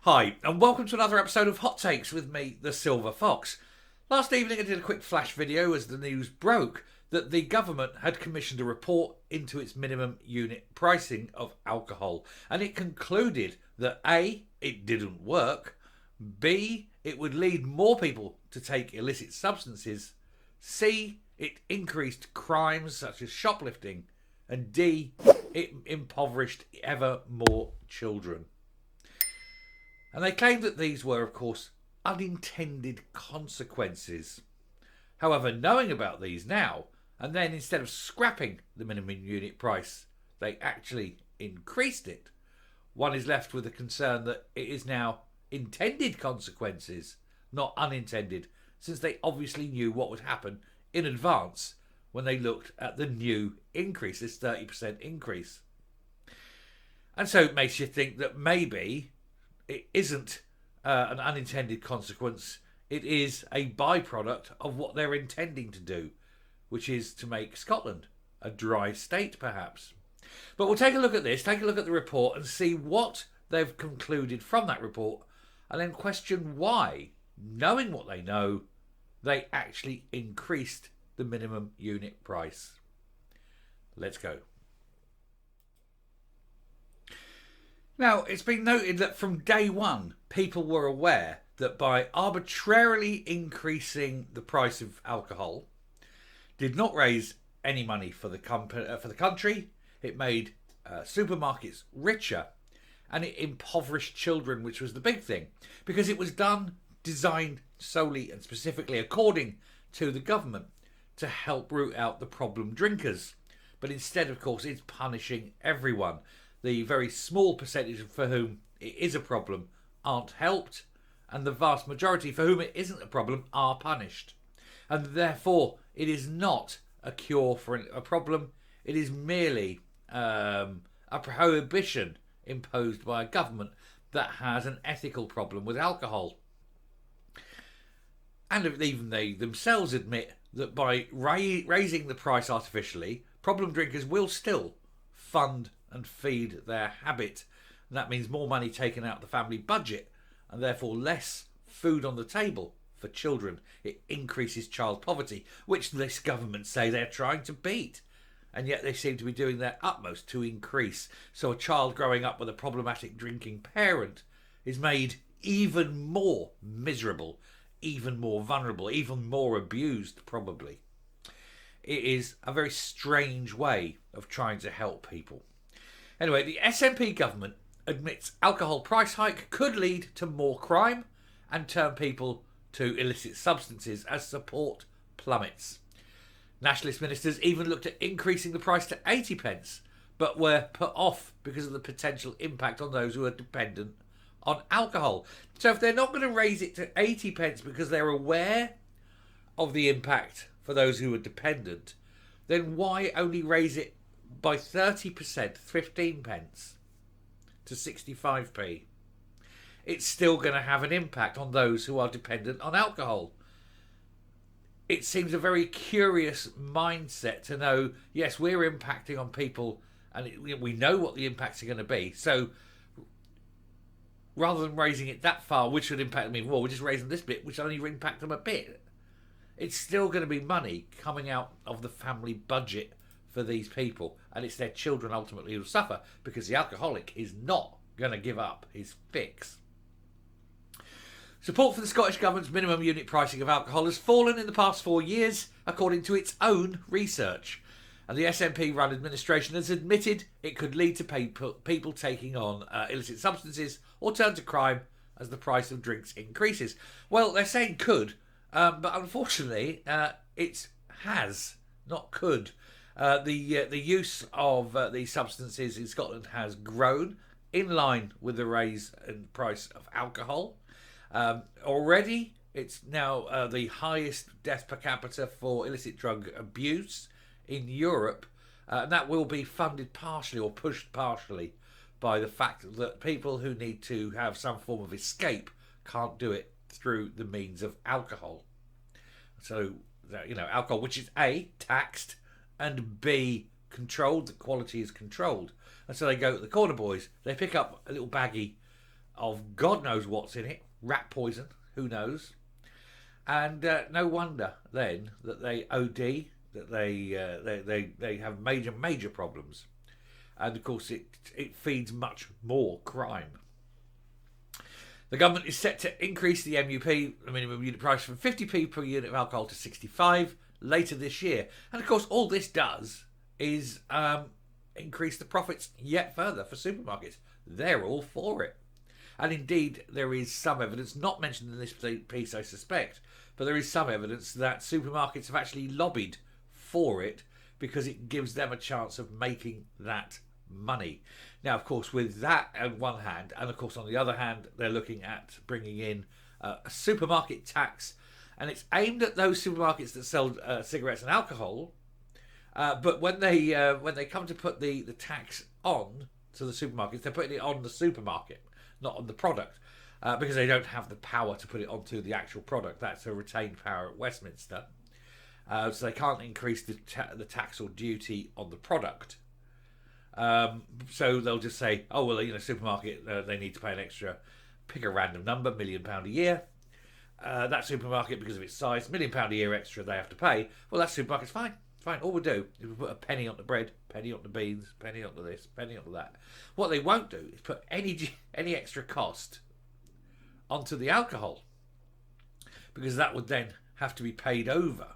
Hi, and welcome to another episode of Hot Takes with me, the Silver Fox. Last evening I did a quick flash video as the news broke that the government had commissioned a report into its minimum unit pricing of alcohol, and it concluded that A, it didn't work, B, it would lead more people to take illicit substances, C, it increased crimes such as shoplifting, and D, it impoverished ever more children. And they claimed that these were, of course, unintended consequences. However, knowing about these now, and then instead of scrapping the minimum unit price, they actually increased it, one is left with the concern that it is now intended consequences, not unintended, since they obviously knew what would happen in advance when they looked at the new increase, this 30% increase. And so it makes you think that maybe it isn't an unintended consequence, it is a byproduct of what they're intending to do, which is to make Scotland a dry state, perhaps. But we'll take a look at this, take a look at the report and see what they've concluded from that report, and then question why, knowing what they know, they actually increased the minimum unit price. Let's go. Now, it's been noted that from day one, people were aware that by arbitrarily increasing the price of alcohol, did not raise any money for the country. It made supermarkets richer, and it impoverished children, which was the big thing, because it was designed solely and specifically according to the government to help root out the problem drinkers. But instead, of course, it's punishing everyone. The very small percentage for whom it is a problem aren't helped, and the vast majority for whom it isn't a problem are punished. And therefore, it is not a cure for a problem. It is merely a prohibition imposed by a government that has an ethical problem with alcohol. And even they themselves admit that by raising the price artificially, problem drinkers will still fund and feed their habit. And that means more money taken out of the family budget and therefore less food on the table for children. It increases child poverty, which this government say they're trying to beat. And yet they seem to be doing their utmost to increase. So a child growing up with a problematic drinking parent is made even more miserable, even more vulnerable, even more abused probably. It is a very strange way of trying to help people. Anyway, the SNP government admits alcohol price hike could lead to more crime and turn people to illicit substances as support plummets. Nationalist ministers even looked at increasing the price to 80 pence, but were put off because of the potential impact on those who are dependent on alcohol. So if they're not going to raise it to 80 pence because they're aware of the impact for those who are dependent, then why only raise it by 30%, 15 pence, to 65p? It's still going to have an impact on those who are dependent on alcohol. It seems a very curious mindset to know, yes, we're impacting on people and we know what the impacts are going to be. So rather than raising it that far, which would impact them even more, we're just raising this bit, which only impact them a bit. It's still going to be money coming out of the family budget for these people, and it's their children ultimately who suffer because the alcoholic is not going to give up his fix. Support for the Scottish Government's minimum unit pricing of alcohol has fallen in the past 4 years, according to its own research. And the SNP-run administration has admitted it could lead to people taking on illicit substances or turn to crime as the price of drinks increases. Well, they're saying could, but unfortunately, it has, not could. The use of these substances in Scotland has grown in line with the rise in price of alcohol. Already, it's now the highest death per capita for illicit drug abuse in Europe. And that will be funded partially or pushed partially by the fact that people who need to have some form of escape can't do it through the means of alcohol. So, alcohol, which is A, taxed, and B, controlled, the quality is controlled. And so they go to the corner boys, they pick up a little baggie of God knows what's in it, rat poison, who knows. And no wonder then that they OD, that they have major problems. And of course it feeds much more crime. The government is set to increase the MUP, the minimum unit price, from 50p per unit of alcohol to 65 later this year. And of course all this does is increase the profits yet further for supermarkets. They're all for it. And indeed there is some evidence, not mentioned in this piece I suspect, but there is some evidence that supermarkets have actually lobbied for it because it gives them a chance of making that money. Now, of course, with that on one hand, and of course on the other hand, they're looking at bringing in a supermarket tax, and it's aimed at those supermarkets that sell cigarettes and alcohol. But when they come to put the tax on to the supermarkets, they're putting it on the supermarket, not on the product, because they don't have the power to put it onto the actual product. That's a retained power at Westminster. So they can't increase the tax or duty on the product. So they'll just say, oh, well, supermarket, they need to pay an extra, pick a random number, £1 million a year. That supermarket, because of its size, £1 million a year extra they have to pay. Well, that supermarket's fine. Fine. All we'll do is we'll put a penny on the bread, penny on the beans, penny on this, penny on that. What they won't do is put any extra cost onto the alcohol, because that would then have to be paid over.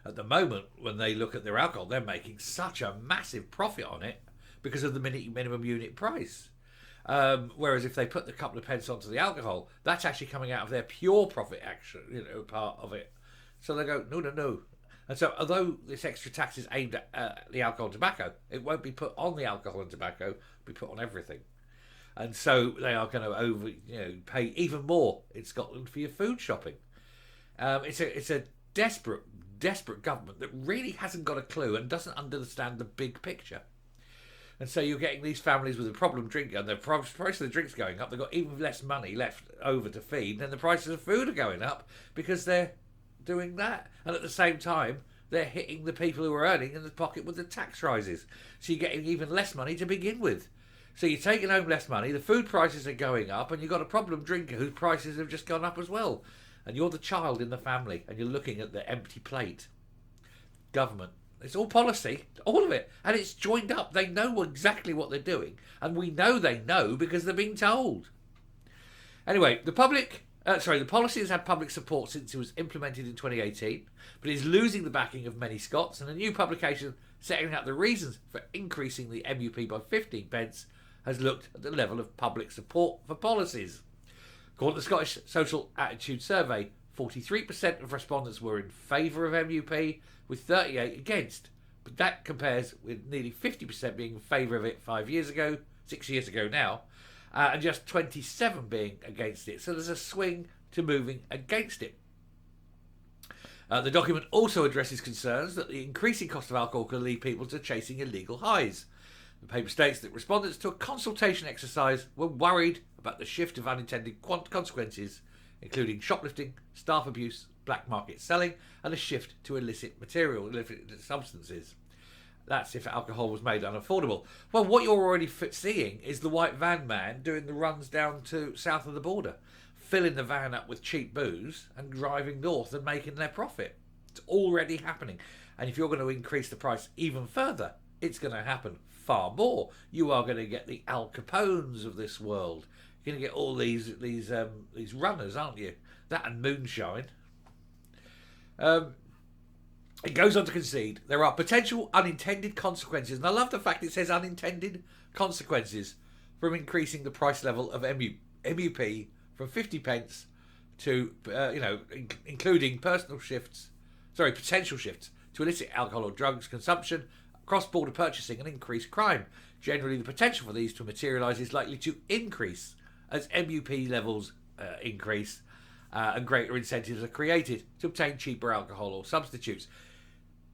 At the moment, when they look at their alcohol, they're making such a massive profit on it because of the minimum unit price. Whereas if they put the couple of pence onto the alcohol, that's actually coming out of their pure profit action, part of it. So they go, no. And so although this extra tax is aimed at the alcohol and tobacco, it won't be put on the alcohol and tobacco, it'll be put on everything. And so they are going to pay even more in Scotland for your food shopping. It's a desperate government that really hasn't got a clue and doesn't understand the big picture. And so you're getting these families with a problem drinking, and the price of the drink's going up. They've got even less money left over to feed, and then the prices of food are going up because they're doing that. And at the same time, they're hitting the people who are earning in the pocket with the tax rises. So you're getting even less money to begin with. So you're taking home less money, the food prices are going up, and you've got a problem drinker whose prices have just gone up as well. And you're the child in the family, and you're looking at the empty plate. Government. It's all policy, all of it. And it's joined up. They know exactly what they're doing. And we know they know because they're being told. Anyway, the policy has had public support since it was implemented in 2018, but is losing the backing of many Scots, and a new publication setting out the reasons for increasing the MUP by 15 pence has looked at the level of public support for policies. According to the Scottish Social Attitude Survey, 43% of respondents were in favour of MUP, with 38% against. But that compares with nearly 50% being in favour of it 6 years ago now, and just 27% being against it. So there's a swing to moving against it. The document also addresses concerns that the increasing cost of alcohol can lead people to chasing illegal highs. The paper states that respondents to a consultation exercise were worried about the shift of unintended consequences, including shoplifting, staff abuse, black market selling, and a shift to illicit substances. That's if alcohol was made unaffordable. Well, what you're already seeing is the white van man doing the runs down to south of the border, filling the van up with cheap booze and driving north and making their profit. It's already happening. And if you're going to increase the price even further, it's going to happen far more. You are going to get the Al Capones of this world. You're going to get all these runners, aren't you? That and moonshine. It goes on to concede there are potential unintended consequences, and I love the fact it says unintended consequences from increasing the price level of MUP from 50 pence to including potential shifts to illicit alcohol or drugs consumption, cross-border purchasing, and increased crime. Generally, the potential for these to materialise is likely to increase as MUP levels increase and greater incentives are created to obtain cheaper alcohol or substitutes.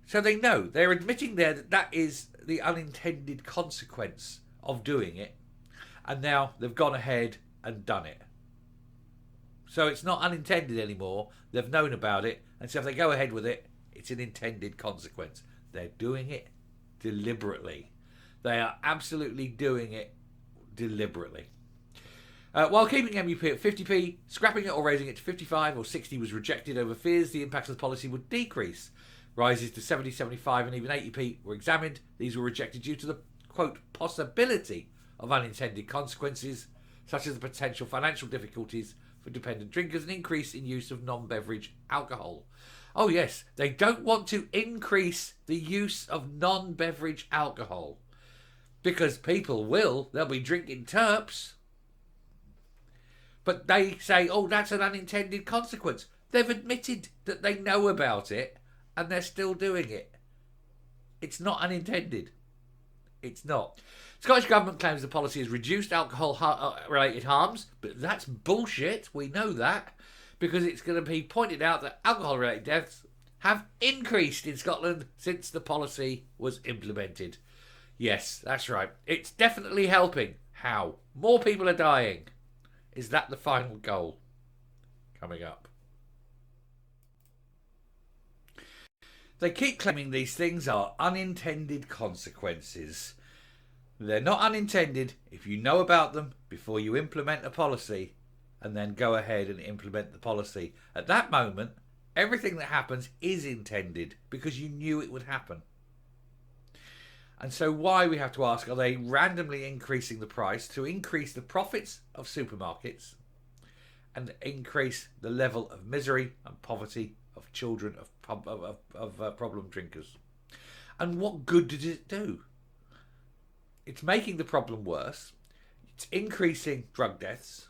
So they know, they're admitting there that is the unintended consequence of doing it, and now they've gone ahead and done it. So it's not unintended anymore, they've known about it, and so if they go ahead with it, it's an intended consequence. They're doing it deliberately. They are absolutely doing it deliberately. While keeping MUP at 50p, scrapping it or raising it to 55 or 60 was rejected over fears the impact of the policy would decrease. Rises to 70, 75 and even 80p were examined. These were rejected due to the, quote, possibility of unintended consequences, such as the potential financial difficulties for dependent drinkers and increase in use of non-beverage alcohol. Oh yes, they don't want to increase the use of non-beverage alcohol because they'll be drinking terps. But they say, oh, that's an unintended consequence. They've admitted that they know about it and they're still doing it. It's not unintended. It's not. Scottish Government claims the policy has reduced alcohol-related harms, but that's bullshit. We know that because it's going to be pointed out that alcohol-related deaths have increased in Scotland since the policy was implemented. Yes, that's right. It's definitely helping. How? More people are dying. Is that the final goal? Coming up. They keep claiming these things are unintended consequences. They're not unintended if you know about them before you implement a policy and then go ahead and implement the policy. At that moment, everything that happens is intended because you knew it would happen. And so why, we have to ask, are they randomly increasing the price to increase the profits of supermarkets and increase the level of misery and poverty of children of problem drinkers? And what good does it do? It's making the problem worse. It's increasing drug deaths.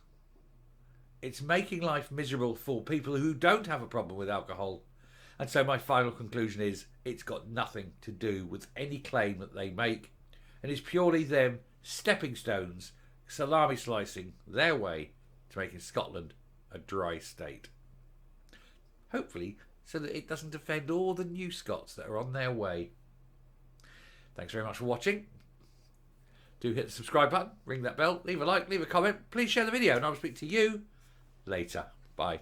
It's making life miserable for people who don't have a problem with alcohol. And so my final conclusion is it's got nothing to do with any claim that they make and is purely them stepping stones, salami slicing their way to making Scotland a dry state. Hopefully so that it doesn't offend all the new Scots that are on their way. Thanks very much for watching. Do hit the subscribe button, ring that bell, leave a like, leave a comment. Please share the video and I'll speak to you later. Bye.